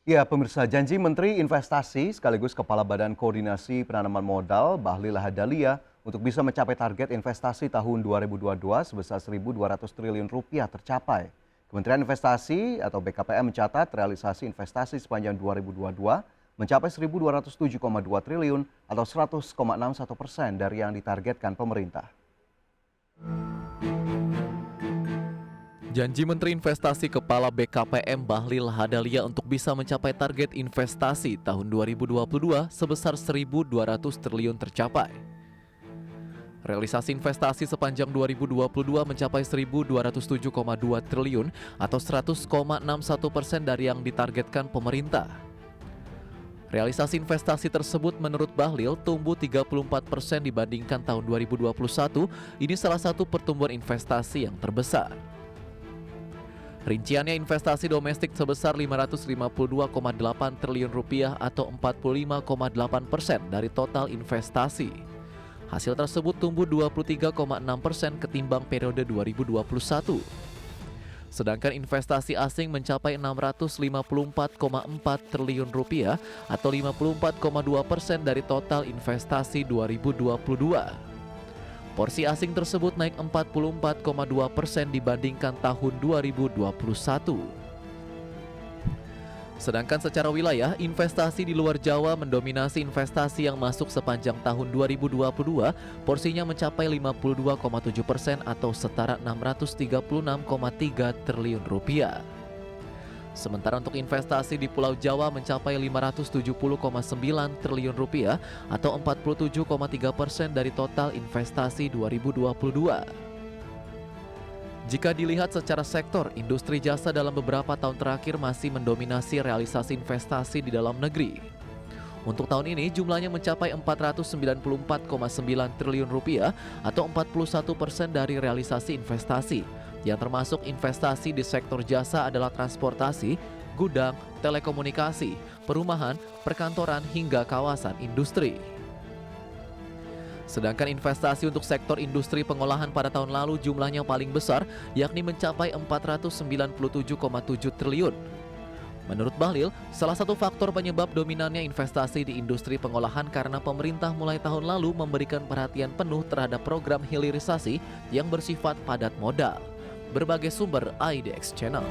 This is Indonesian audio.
Ya, pemirsa, janji Menteri Investasi sekaligus Kepala Badan Koordinasi Penanaman Modal Bahlil Lahadalia untuk bisa mencapai target investasi tahun 2022 sebesar 1.200 triliun rupiah tercapai. Kementerian Investasi atau BKPM mencatat realisasi investasi sepanjang 2022 mencapai 1.207,2 triliun atau 100,61% dari yang ditargetkan pemerintah. Janji Menteri Investasi Kepala BKPM Bahlil Lahadalia untuk bisa mencapai target investasi tahun 2022 sebesar 1.200 triliun tercapai. Realisasi investasi sepanjang 2022 mencapai 1.207,2 triliun atau 100,61% dari yang ditargetkan pemerintah. Realisasi investasi tersebut menurut Bahlil tumbuh 34% dibandingkan tahun 2021. Ini salah satu pertumbuhan investasi yang terbesar. Rinciannya investasi domestik sebesar 552,8 triliun rupiah atau 45,8% dari total investasi. Hasil tersebut tumbuh 23,6% ketimbang periode 2021. Sedangkan investasi asing mencapai 654,4 triliun rupiah atau 54,2% dari total investasi 2022. Porsi asing tersebut naik 44,2% dibandingkan tahun 2021. Sedangkan secara wilayah, investasi di luar Jawa mendominasi investasi yang masuk sepanjang tahun 2022, porsinya mencapai 52,7% atau setara 636,3 triliun rupiah. Sementara untuk investasi di Pulau Jawa mencapai 570,9 triliun rupiah atau 47,3% dari total investasi 2022. Jika dilihat secara sektor, industri jasa dalam beberapa tahun terakhir masih mendominasi realisasi investasi di dalam negeri. Untuk tahun ini jumlahnya mencapai 494,9 triliun rupiah atau 41% dari realisasi investasi. Yang termasuk investasi di sektor jasa adalah transportasi, gudang, telekomunikasi, perumahan, perkantoran hingga kawasan industri. Sedangkan investasi untuk sektor industri pengolahan pada tahun lalu jumlahnya paling besar, yakni mencapai 497,7 triliun. Menurut Bahlil, salah satu faktor penyebab dominannya investasi di industri pengolahan karena pemerintah mulai tahun lalu memberikan perhatian penuh terhadap program hilirisasi yang bersifat padat modal. Berbagai sumber IDX Channel.